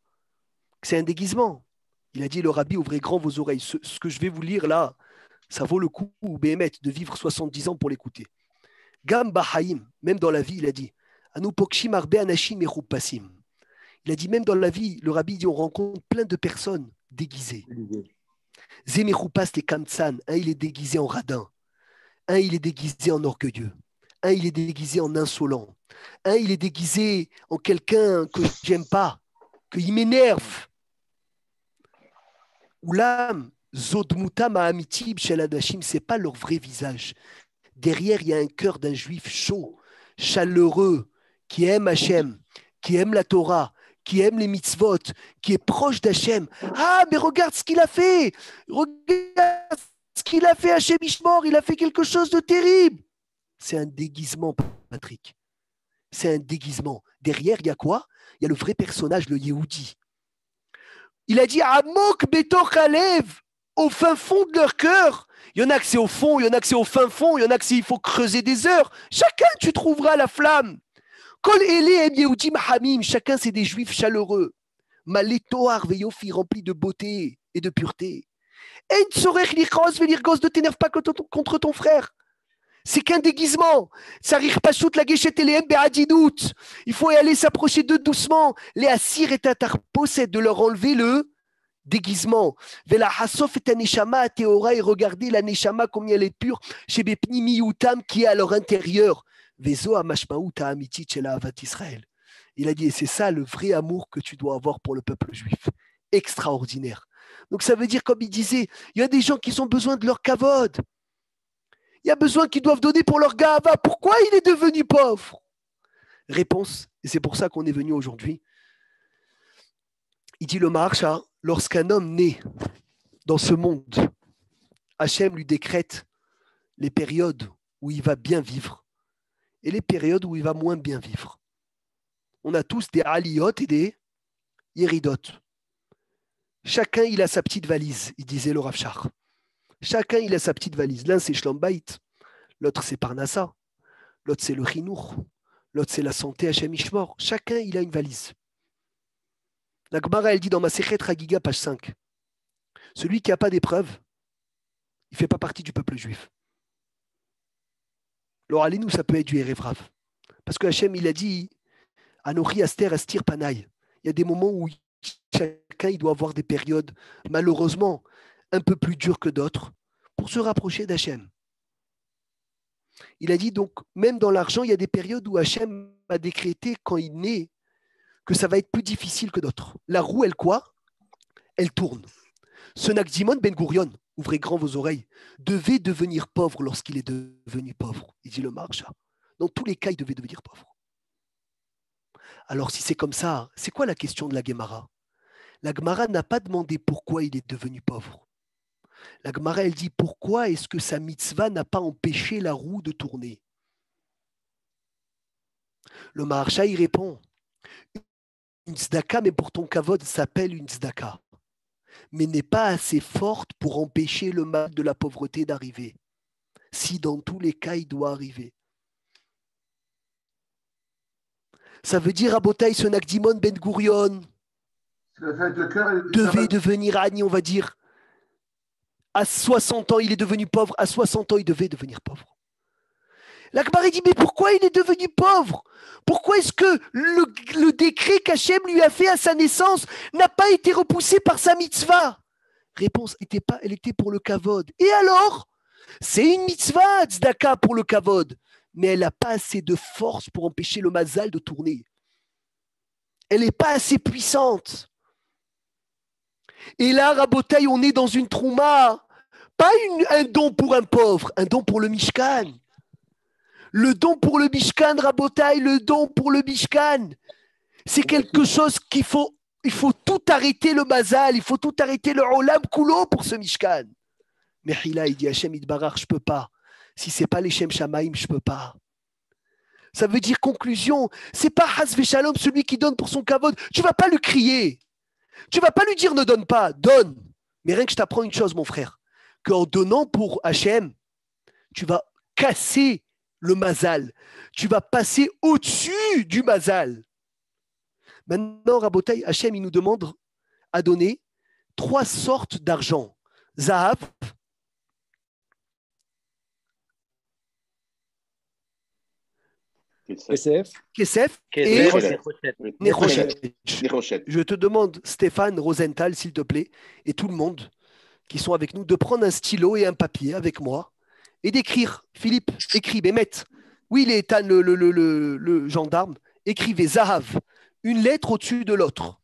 Que c'est un déguisement. Il a dit, le rabbi, ouvrez grand vos oreilles. Ce que je vais vous lire là, ça vaut le coup, Béhémet, de vivre 70 ans pour l'écouter. Gam Bahaim, même dans la vie, il a dit, Anu pokshim arbe anashim mechupasim. Il a dit, même dans la vie, le rabbi dit, on rencontre plein de personnes déguisées. Zemechupas les kamtsan, un il est déguisé en radin, un il est déguisé en orgueilleux, un il est déguisé en insolent, un il est déguisé en quelqu'un que j'aime pas, qu'il m'énerve. Oulam, zodmuta ma'amitib shel adashim, c'est pas leur vrai visage. Derrière, il y a un cœur d'un juif chaud, chaleureux, qui aime Hachem, qui aime la Torah, qui aime les mitzvot, qui est proche d'Hachem. Ah, mais regarde ce qu'il a fait! Regarde ce qu'il a fait, Hachem Ishmor, il a fait quelque chose de terrible! C'est un déguisement, Patrick. C'est un déguisement. Derrière, il y a quoi? Il y a le vrai personnage, le Yehudi. Il a dit Amok Betor Kalev, au fin fond de leur cœur. Il y en a que c'est au fond, il y en a que c'est au fin fond, il y en a que il faut creuser des heures. Chacun, tu trouveras la flamme. Kol Ele Em Yehudim Hamim, chacun, c'est des juifs chaleureux. Malé Toar Veyofi, remplis de beauté et de pureté. En Tsorech Lichos Velirgos, ne t'énerve pas contre ton frère. C'est qu'un déguisement. Sarir Pachout la Geshet Eleem Be'adinout. Il faut y aller s'approcher d'eux doucement. Les Assir et Tatar possèdent de leur enlever le déguisement. Vela Hasof et Aneshama à Théora et regardez la Neshama combien elle est pure chez Bepni Miyutam qui est à leur intérieur. Vezo Amashmaout Amitit chez la Havat Israël. Il a dit, et c'est ça le vrai amour que tu dois avoir pour le peuple juif. Extraordinaire. Donc ça veut dire, comme il disait, il y a des gens qui ont besoin de leur kavod. Il y a besoin qu'ils doivent donner pour leur gava. Pourquoi il est devenu pauvre? Réponse, et c'est pour ça qu'on est venu aujourd'hui. Il dit le Maharsha, lorsqu'un homme naît dans ce monde, Hachem lui décrète les périodes où il va bien vivre et les périodes où il va moins bien vivre. On a tous des aliyot et des yeridot. Chacun, il a sa petite valise, il disait le Rav Shach. Chacun, il a sa petite valise. L'un, c'est Shlom Bait. L'autre, c'est Parnassa. L'autre, c'est le Chinour. L'autre, c'est la santé Hachem Ishmor. Chacun, il a une valise. La Gemara, elle dit dans Masechet Chagiga, page 5. Celui qui n'a pas d'épreuve, il ne fait pas partie du peuple juif. Alors, allez-nous, ça peut être du Erevrav. Parce que Hachem, il a dit Anochi Aster Astir Panaï. Il y a des moments où chacun, il doit avoir des périodes, malheureusement, un peu plus dur que d'autres, pour se rapprocher d'Hachem. Il a dit donc, même dans l'argent, il y a des périodes où Hachem a décrété, quand il naît, que ça va être plus difficile que d'autres. La roue, elle quoi? Elle tourne. Ce Nagdimon Ben Gurion, ouvrez grand vos oreilles, devait devenir pauvre lorsqu'il est devenu pauvre. Il dit le Maharsha. Dans tous les cas, il devait devenir pauvre. Alors, si c'est comme ça, c'est quoi la question de la Gemara? La Gemara n'a pas demandé pourquoi il est devenu pauvre. La Gemara, elle dit, pourquoi est-ce que sa mitzvah n'a pas empêché la roue de tourner? Le Maharsha, il répond, une tzedaka, mais pour ton kavod, s'appelle une tzedaka, mais n'est pas assez forte pour empêcher le mal de la pauvreté d'arriver, si dans tous les cas, il doit arriver. Ça veut dire, Rabotai, ce Nagdimon Ben Gurion devait devenir Ani, on va dire. À 60 ans, il est devenu pauvre. À 60 ans, il devait devenir pauvre. L'Akbar dit, mais pourquoi il est devenu pauvre? Pourquoi est-ce que le décret qu'Hachem lui a fait à sa naissance n'a pas été repoussé par sa mitzvah? Réponse, elle était pour le kavod. Et alors? C'est une mitzvah, tzedaka, pour le kavod. Mais elle n'a pas assez de force pour empêcher le mazal de tourner. Elle n'est pas assez puissante. Et là, Rabotai, on est dans une trouma, pas un don pour un pauvre, un don pour le Mishkan. Le don pour le Mishkan, Rabotai, le don pour le Mishkan, c'est quelque chose il faut tout arrêter le mazal, il faut tout arrêter le olam kulo pour ce Mishkan. Mais Hila, il dit Hachem Idbarach, je ne peux pas. Si ce n'est pas les Shem Shamaim, je ne peux pas. Ça veut dire conclusion, c'est pas Has Veshalom, celui qui donne pour son kavod. Tu ne vas pas le crier. Tu ne vas pas lui dire ne donne pas, donne. Mais rien que je t'apprends une chose, mon frère, qu'en donnant pour Hachem, tu vas casser le mazal. Tu vas passer au-dessus du mazal. Maintenant, Rabotai, Hachem, il nous demande à donner 3 sortes d'argent. Zahav, Kesef et Nechoshet. Je te demande, Stéphane Rosenthal, s'il te plaît, et tout le monde qui sont avec nous, de prendre un stylo et un papier avec moi et d'écrire. Philippe, écris, Bémet. Oui, il est Ethan, le gendarme. Écrivez Zahav, une lettre au-dessus de l'autre.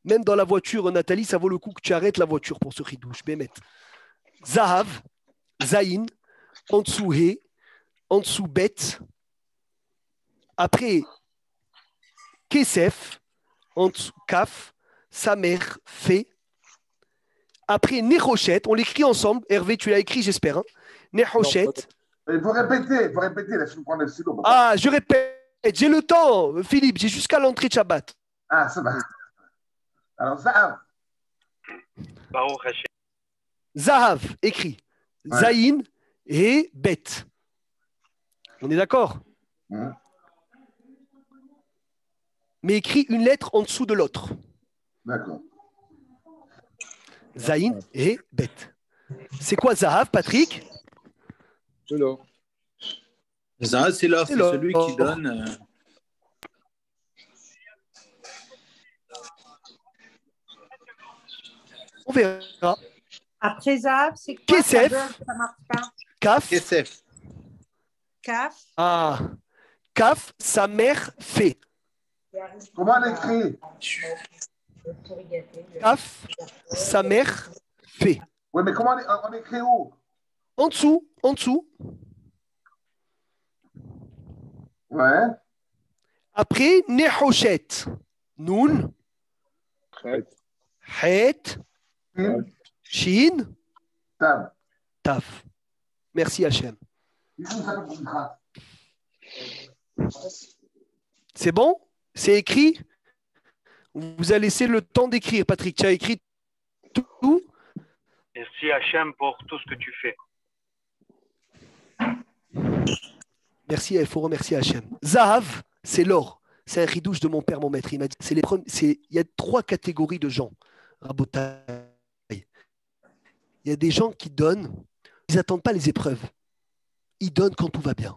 Même dans la voiture, Nathalie, ça vaut le coup que tu arrêtes la voiture pour ce ridouche. Bémet. Zahav, Zaïn, en dessous He, en dessous Bet. Après, Kesef, en dessous Kaf, Samer, Fe. Après, Nechoshet, on l'écrit ensemble. Hervé, tu l'as écrit, j'espère. Hein. Nechoshet. Il faut répéter, laisse-moi prendre le stylo. Ah, je répète, j'ai le temps, Philippe, j'ai jusqu'à l'entrée de Shabbat. Ah, ça va. Alors, Zahav. Baruch Hashem. Zahav, écrit. Ouais. Zaïn et Bet. On est d'accord? Mais écrit une lettre en dessous de l'autre. D'accord. Zaïn et Bet. C'est quoi Zahav, Patrick? C'est l'or. Zahav, c'est l'or, c'est celui qui donne. On verra. Après Zahav, c'est quoi? Kesef. Ça marche pas. Kaf. Kesef. Kaf. Ah. Kaf, sa mère fait. Comment on écrit? Kaf, sa mère fait. Oui, mais comment on écrit où? En dessous, en dessous. Ouais. Après, Nechoshet. Noun. Het. Shin. Tav. Merci Hachem. C'est bon? C'est écrit? On vous a laissé le temps d'écrire, Patrick. Tu as écrit tout? Merci Hachem pour tout ce que tu fais. Merci, il faut remercier Hachem. Zahav, c'est l'or. C'est un ridouche de mon père, mon maître. Il m'a dit, il y a 3 catégories de gens. Rabotai. Il y a des gens qui donnent, ils n'attendent pas les épreuves. Ils donnent quand tout va bien.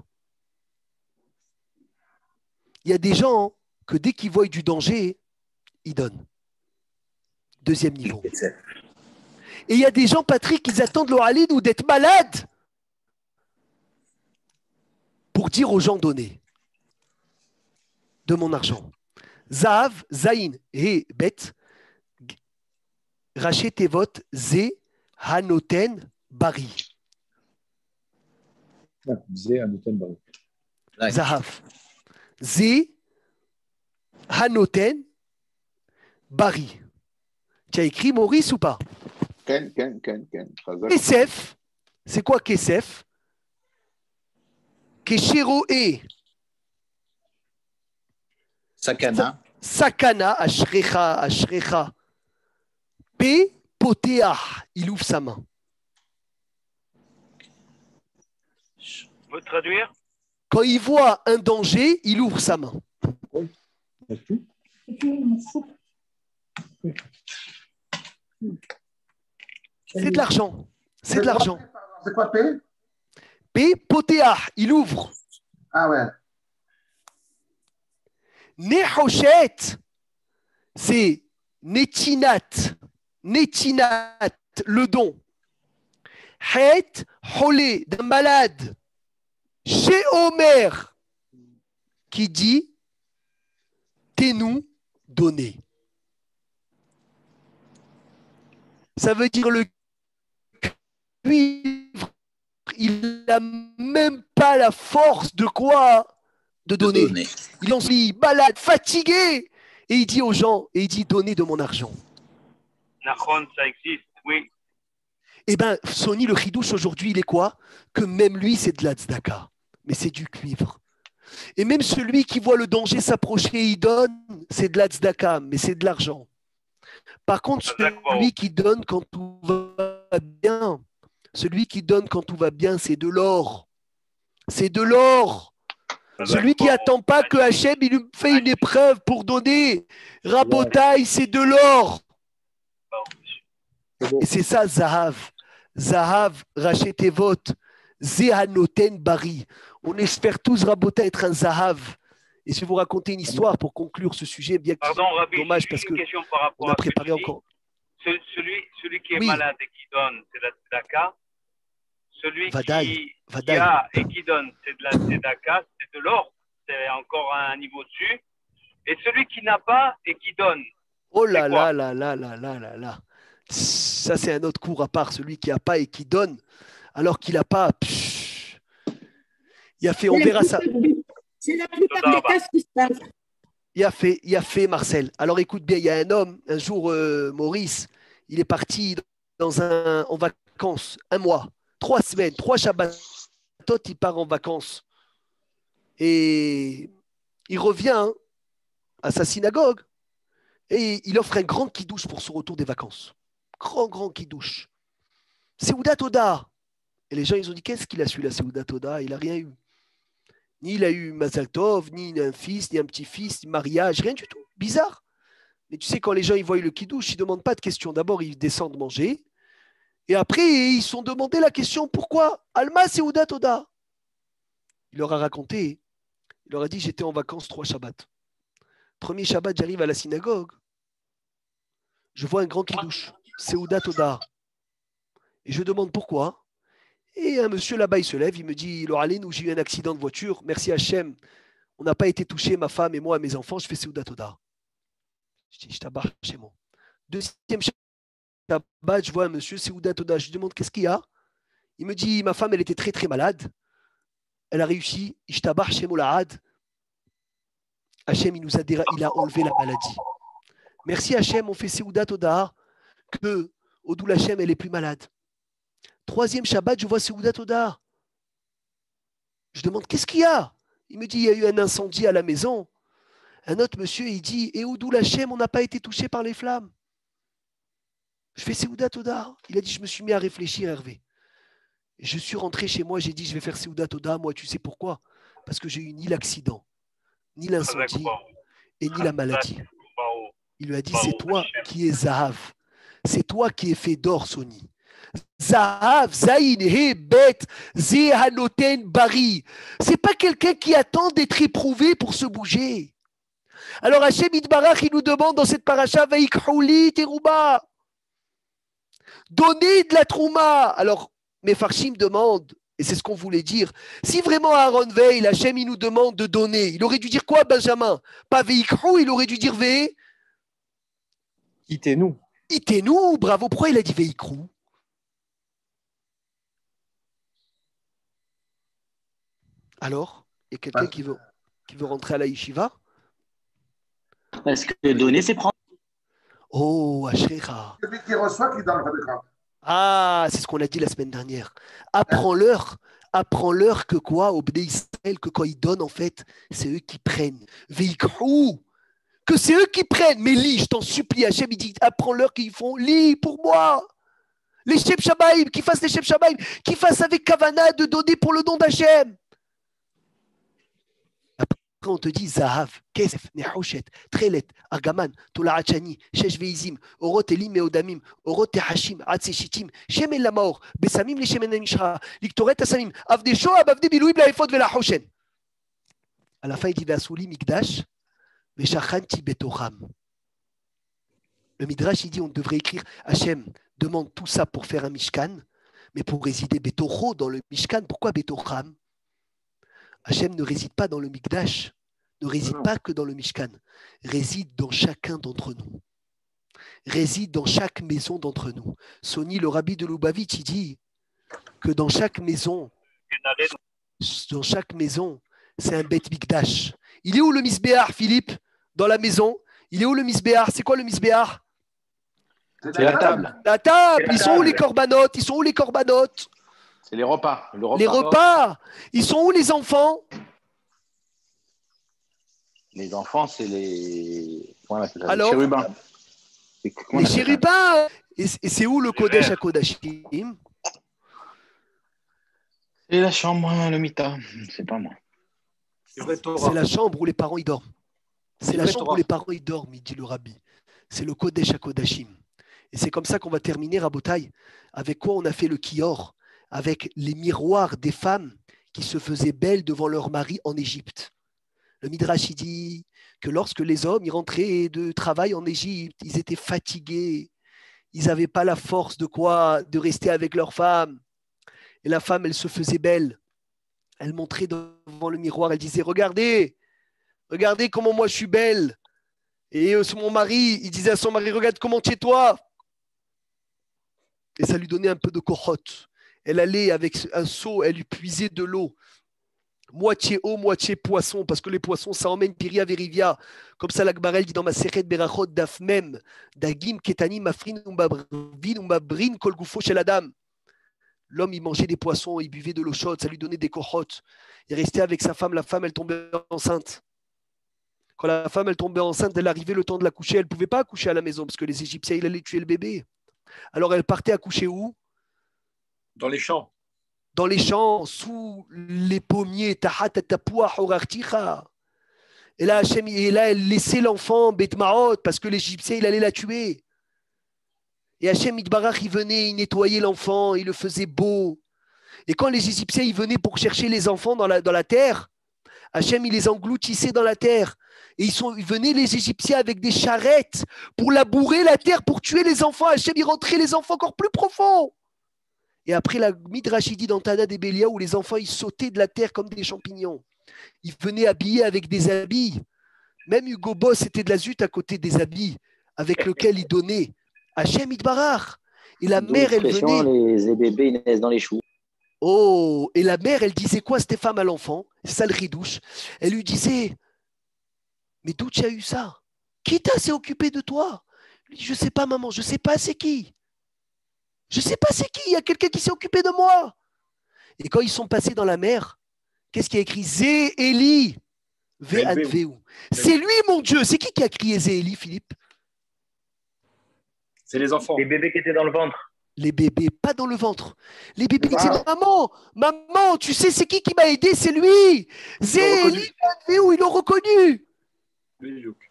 Il y a des gens que dès qu'ils voient du danger, ils donnent. 2e niveau. Et il y a des gens, Patrick, ils attendent le halid ou d'être malades pour dire aux gens donnez de mon argent. Zahav, Zaïn et Bet, Rachet Tevot, Zé, Hanoten, Bari. Zé, Hanoten, Bari. Zahav. Zé, Hanoten, Bari. Tu as écrit Maurice ou pas? Ken. Chazak. Kesef, c'est quoi Kesef? Kesheroe. Sakana. Sakana, ashrecha. P, poteah, il ouvre sa main. Vous traduire? Quand il voit un danger, il ouvre sa main. C'est de l'argent. C'est de l'argent. C'est quoi P? P, poteah, il ouvre. Ah ouais. Nehoshet, c'est netinat, le don. Het, holé, d'un malade. Chez Omer, qui dit, t'es-nous donné. Ça veut dire le cuivre, il n'a même pas la force de quoi? De donner. Il en se malade, fatigué. Et il dit aux gens, et il dit, donnez de mon argent. Nahon, ça existe, oui. Eh bien, Sony, le chidouche aujourd'hui, il est quoi? Que même lui, c'est de la tzedaka, mais c'est du cuivre. Et même celui qui voit le danger s'approcher, il donne, c'est de la tzedaka, mais c'est de l'argent. Par contre, celui qui donne quand tout va bien, c'est de l'or. C'est de l'or. Celui qui n'attend pas que Hachem il lui fait une épreuve pour donner. Rabotaï, c'est de l'or. Et c'est ça, Zahav. Zahav, Rachetevot, Zehanoten Bari. On espère tous, Rabotaï, être un Zahav. Et je vais vous raconter une histoire pour conclure ce sujet. Bien Pardon, Rabbi, dommage parce que on a préparé encore. Celui qui est malade et qui donne, c'est la tzedaka. Celui qui Vadaï. a et qui donne, c'est de la tzedaka, c'est de l'or. C'est encore un niveau dessus. Et celui qui n'a pas et qui donne. Oh là là là là là là là là. Ça, c'est un autre cours à part. Celui qui n'a pas et qui donne, alors qu'il n'a pas. Il a fait, on verra ça. C'est la plupart des cas qui se passent. Il a fait, Marcel. Alors écoute bien, il y a un homme, un jour, Maurice, il est parti en vacances, 1 mois, 3 semaines, 3 Shabbatot, il part en vacances. Et il revient à sa synagogue et il offre un grand kidouche pour son retour des vacances. Grand kidouche. Seudat Toda. Et les gens, ils ont dit, qu'est-ce qu'il a su, la Seudat Toda? Il n'a rien eu. Ni il a eu Mazal Tov, ni un fils, ni un petit-fils, ni mariage, rien du tout. Bizarre. Mais tu sais, quand les gens ils voient le kidouche, ils ne demandent pas de questions. D'abord, ils descendent manger. Et après, ils se sont demandé la question, pourquoi Alma Seudat Toda. Il leur a raconté. Il leur a dit, j'étais en vacances 3 Shabbats. Premier Shabbat, j'arrive à la synagogue. Je vois un grand kidouche. Seudat Toda. Et je demande pourquoi. Et un monsieur là-bas, il se lève, il me dit, Loralé, nous, j'ai eu un accident de voiture, merci Hachem, on n'a pas été touchés, ma femme et moi, et mes enfants, je fais Seudat Toda. Je dis, je t'abarre chez moi. Deuxième Shabbat, je vois un monsieur, Seudat Toda, je lui demande, qu'est-ce qu'il y a? Il me dit, ma femme, elle était très très malade, elle a réussi, je t'abarre chez Moulahad. Hachem, il a enlevé la maladie. Merci Hachem, on fait Seudat Toda, que Odoul Hachem, elle est plus malade. Troisième Shabbat, je vois Seudat Toda. Je demande, qu'est-ce qu'il y a? Il me dit, il y a eu un incendie à la maison. Un autre monsieur, il dit, et Odoul Hachem, on n'a pas été touché par les flammes. Je fais Seudat Toda. Il a dit, je me suis mis à réfléchir, Hervé. Je suis rentré chez moi, j'ai dit, je vais faire Seudat Toda. Moi, tu sais pourquoi? Parce que j'ai eu ni l'accident, ni l'incendie, et ni la maladie. Il lui a dit, c'est toi qui es Zahav. C'est toi qui es fait d'or, Sony. Zahav, Zaïn, He, Bet, Zehanoten, Bari. C'est pas quelqu'un qui attend d'être éprouvé pour se bouger. Alors Hachem Yitbarach, il nous demande dans cette paracha, Vaikhouli Terouba. Donnez de la trouma. Alors, mes farshim demandent, et c'est ce qu'on voulait dire, si vraiment Aaron Veil, Hachem, il nous demande de donner, il aurait dû dire quoi, Benjamin? Pas Vaikhrou, il aurait dû dire Ve. Itez-nous. Itez-nous, bravo. Pourquoi il a dit Vaikhrou? Alors, il y a quelqu'un qui veut rentrer à la yeshiva? Parce que donner, c'est prendre. Oh, Ashrecha. Celui qui reçoit, qui donne le Ah, c'est ce qu'on a dit la semaine dernière. Apprends-leur que quoi, au Bnei Israël, que quand ils donnent, en fait, c'est eux qui prennent. Veikrou, que c'est eux qui prennent. Mais lis, je t'en supplie, Hachem, il dit, apprends-leur qu'ils font, lis pour moi. Les Sheb Shabaïm, qu'ils fassent les Sheb Shabaïm, qu'ils fassent avec Kavana de donner pour le nom d'Hachem. Après, on te dit Zahav, Kesef, Nehoshet, Trelet, Argaman, Tola'achani, Shesh Veizim, Orot Elim Meodamim, Orot Tehashim, Atseshitim, Shemen Lamaor, Besamim les Shemen Mishra, Liktoret Asamim, Avde Shoab, Avde Bilouim, la Ephod Vela Hoshen. À la fin, il dit Vasouli Mikdash, Veshachanti Betocham. Le Midrash, il dit on devrait écrire Hachem demande tout ça pour faire un Mishkan, mais pour résider Betocho dans le Mishkan. Pourquoi Betocham? Hachem ne réside pas dans le Mikdash, ne réside pas que dans le Mishkan, réside dans chacun d'entre nous, réside dans chaque maison d'entre nous. Soni, le rabbi de Lubavitch, il dit que dans chaque maison, c'est un Bet Mikdash. Il est où le Misbéar, Philippe? Dans la maison. Il est où le Misbéar? C'est quoi le Misbéar? C'est la table. La table. Ils sont où les corbanotes? Ils sont où les corbanotes? C'est les repas. Les repas. Ils sont où les enfants? Les enfants, c'est les... Alors, les chérubins. Les chérubins. Et c'est où le Kodesh à Kodashim? C'est la chambre, le mita. C'est pas moi. C'est la chambre où les parents y dorment. C'est la chambre où les parents y dorment, il dit le rabbi. C'est le Kodesh à Kodashim. Et c'est comme ça qu'on va terminer, Rabotai. Avec quoi on a fait le Kior? Avec les miroirs des femmes qui se faisaient belles devant leur mari en Égypte. Le Midrash, il dit que lorsque les hommes y rentraient de travail en Égypte, ils étaient fatigués. Ils n'avaient pas la force de rester avec leur femme. Et la femme, elle se faisait belle. Elle montrait devant le miroir, elle disait, regardez comment moi je suis belle. Et mon mari, il disait à son mari, regarde comment tu es toi. Et ça lui donnait un peu de cochotte. Elle allait avec un seau, elle lui puisait de l'eau. Moitié eau, moitié poisson, parce que les poissons, ça emmène Piria Verivia. Comme ça, l'Akbarel dit dans ma Seret Berachot Dafmem, Dagim, Ketani, Mafrin, Umbabrin, Umbabrin, Kolgufo chez la dame. L'homme, il mangeait des poissons, il buvait de l'eau chaude, ça lui donnait des cochottes. Il restait avec sa femme, la femme, elle tombait enceinte. Quand la femme, elle tombait enceinte, elle arrivait le temps de la coucher, elle ne pouvait pas accoucher à la maison, parce que les Égyptiens, ils allaient tuer le bébé. Alors, elle partait accoucher où? Dans les champs. Dans les champs, sous les pommiers. Et là, elle laissait l'enfant Betmaot, parce que l'Égyptien, il allait la tuer. Et Hachem Itbarach, il venait, il nettoyait l'enfant, il le faisait beau. Et quand les Égyptiens, ils venaient pour chercher les enfants dans la terre, Hachem, il les engloutissait dans la terre. Et ils venaient, les Égyptiens, avec des charrettes pour labourer la terre, pour tuer les enfants. Hachem, il rentrait les enfants encore plus profonds. Et après, la Midrash, il dit dans Tana des Bélia, où les enfants, ils sautaient de la terre comme des champignons. Ils venaient habillés avec des habits. Même Hugo Boss était de la zut à côté des habits avec lesquels il donnait. Hachem Itbarach. Et la mère, elle venait. Les bébés, ils naissent dans les choux. Oh, et la mère, elle disait quoi, cette femme à l'enfant? C'est ça le ridouche. Elle lui disait, mais d'où tu as eu ça? Qui s'est occupé de toi? Il dit, je ne sais pas, maman, je ne sais pas c'est qui. Je ne sais pas c'est qui, il y a quelqu'un qui s'est occupé de moi. Et quand ils sont passés dans la mer, qu'est-ce qu'il y a écrit? Zé Eli, Ve-Anveu. C'est lui, mon Dieu. C'est qui a crié Zé Eli, Philippe? C'est les enfants. Les bébés qui étaient dans le ventre. Les bébés, pas dans le ventre. Les bébés, c'est maman, tu sais, c'est qui m'a aidé? C'est lui. Zé Eli, Ve-Anveu, ils l'ont reconnu.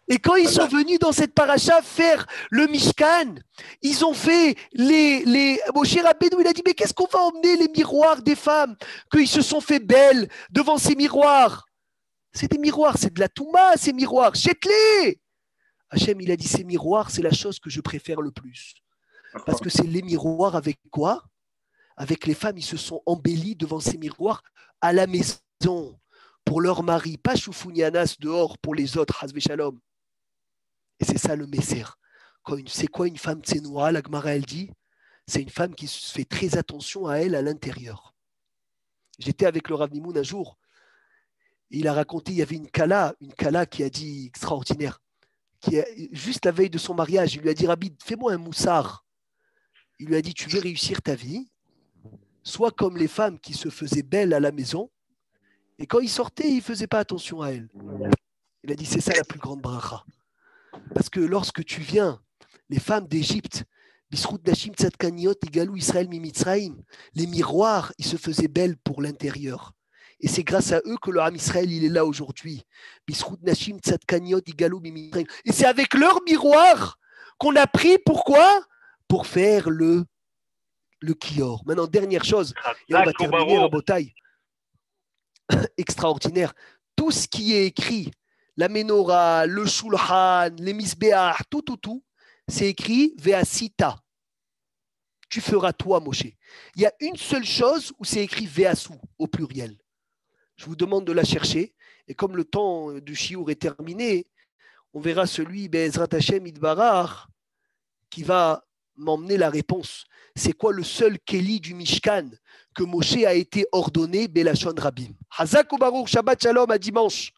Et quand ils sont venus dans cette paracha faire le Mishkan, ils ont fait Moshe Rabbeinu, il a dit, mais qu'est-ce qu'on va emmener les miroirs des femmes? Qu'ils se sont fait belles devant ces miroirs. C'est des miroirs, c'est de la Touma, ces miroirs. Jette-les! Hachem, il a dit, ces miroirs, c'est la chose que je préfère le plus. Parce que c'est les miroirs avec quoi? Avec les femmes, ils se sont embellis devant ces miroirs à la maison. Pour leur mari, pas choufounianas dehors pour les autres, hasvé shalom. Et c'est ça le messer. C'est quoi une femme tsenoura? La Gemara, elle dit, c'est une femme qui fait très attention à elle à l'intérieur. J'étais avec le Rav Mimoun un jour, et il a raconté, il y avait une Kala qui a dit extraordinaire, juste la veille de son mariage, il lui a dit, Rabbi, fais-moi un moussard. il lui a dit, tu veux réussir ta vie, sois comme les femmes qui se faisaient belles à la maison, et quand il sortait, il ne faisait pas attention à elles. Il a dit, c'est ça la plus grande bracha. Parce que lorsque tu viens, les femmes d'Égypte, Bisrout Dashim Tzadkaniot, Igalou Israël Mimitzraïm, les miroirs, ils se faisaient belles pour l'intérieur. Et c'est grâce à eux que le Ham Israël, il est là aujourd'hui. Bisrout Dashim Tzadkaniot, Igalou Mimitzraïm. Et c'est avec leur miroir qu'on a pris, pourquoi? Pour faire le kior. Maintenant, dernière chose, et on va terminer en bataille. Extraordinaire. Tout ce qui est écrit, la menorah, le shulchan, les misbeach, tout, c'est écrit Veasita. Tu feras toi, Moshe. Il y a une seule chose où c'est écrit Veasu au pluriel. Je vous demande de la chercher. Et comme le temps du Shiur est terminé, on verra celui, Be'ezrat Hashem Idbarach, qui va m'emmener la réponse. C'est quoi le seul Kéli du Mishkan que Moshe a été ordonné Belashon Rabim? Hazak ou Baruch, Shabbat Shalom, à dimanche.